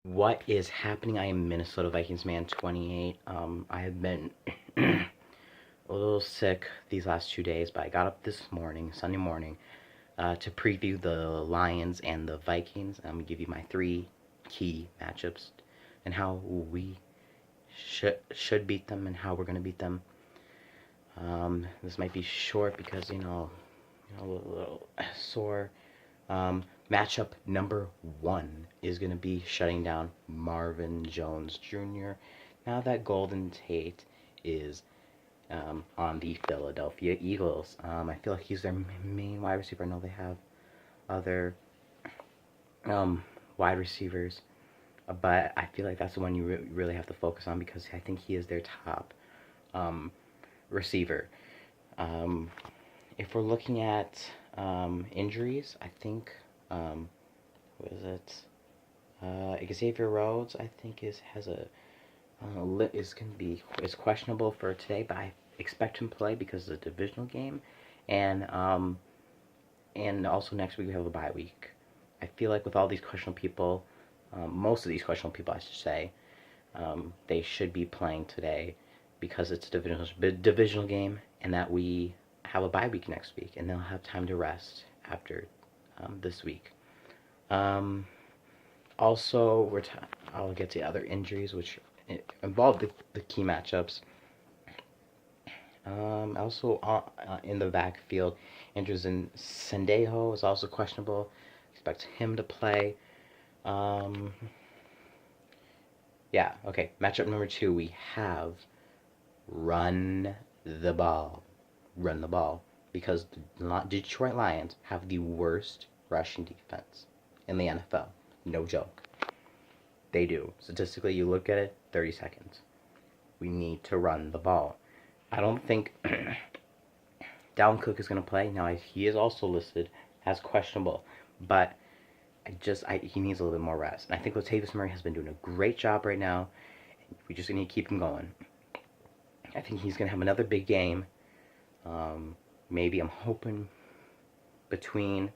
What is happening? I am Minnesota Vikings man 28. I have been a little sick these last 2 days, but I got up this morning, Sunday morning, to preview the Lions and the Vikings. I'm gonna give you my three key matchups and how we should beat them and how we're gonna beat them. This might be short because a little sore. Matchup number one is going to be shutting down Marvin Jones Jr. Now that Golden Tate is on the Philadelphia Eagles. I feel like he's their main wide receiver. I know they have other wide receivers, but I feel like that's the one you really have to focus on because I think he is their top receiver. If we're looking at injuries, I think what is it? Xavier Rhodes, I think is questionable for today, but I expect him to play because it's a divisional game, and also next week we have a bye week. I feel like with all these questionable people, most of these questionable people, I should say, they should be playing today because it's a divisional game, and that we have a bye week next week, and they'll have time to rest after this week. Also, I'll get to other injuries which involve the key matchups. Also, in the backfield, injuries in Sendejo is also questionable. Expect him to play. Yeah, okay. Matchup number two, we have run the ball. Run the ball. Because the Detroit Lions have the worst rushing defense in the NFL. No joke. They do. Statistically, you look at it, 30 seconds. We need to run the ball. I don't think Dalvin Cook is going to play. Now, he is also listed as questionable, but he needs a little bit more rest. And I think Latavius Murray has been doing a great job right now. We just need to keep him going. I think he's going to have another big game. Maybe I'm hoping between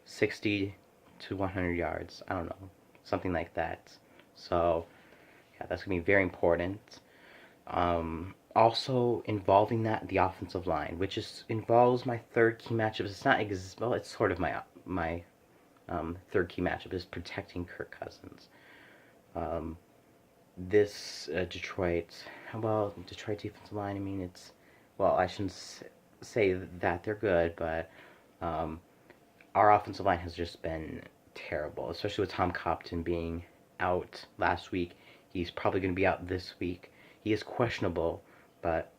60 to 100 yards. I don't know. Something like that. So, yeah, that's going to be very important. Also involving the offensive line, which involves my third key matchup. It's not it's sort of my third key matchup is protecting Kirk Cousins. This Detroit defensive line. I mean, I shouldn't say that they're good, but our offensive line has just been terrible, especially with Tom Compton being out last week. He's probably going to be out this week. He is questionable, but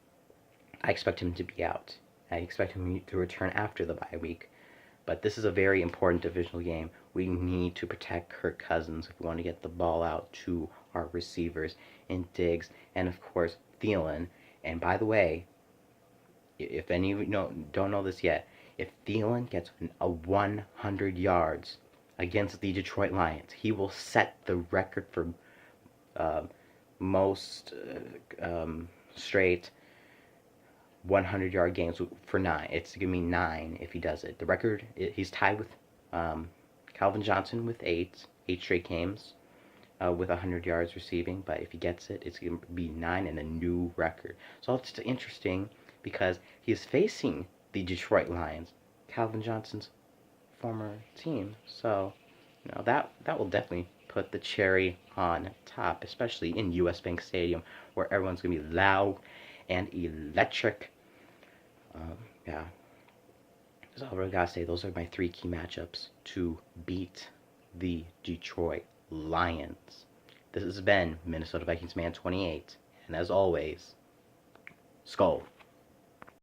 I expect him to be out. I expect him to return after the bye week. But this is a very important divisional game. We need to protect Kirk Cousins if we want to get the ball out to our receivers in Diggs and, of course, Thielen. And by the way, if any of you don't know this yet, if Thielen gets a 100 yards against the Detroit Lions, he will set the record for most straight 100-yard games for 9. It's going to be 9 if he does it. The record, he's tied with Calvin Johnson with 8 straight games with 100 yards receiving. But if he gets it, it's going to be 9 and a new record. So it's interesting because he's facing the Detroit Lions, Calvin Johnson's former team. So, that will definitely put the cherry on top, especially in US Bank Stadium, where everyone's going to be loud and electric. Yeah. That's all I really got to say. Those are my three key matchups to beat the Detroit Lions. This has been Minnesota Vikings Man 28, and as always, Skull.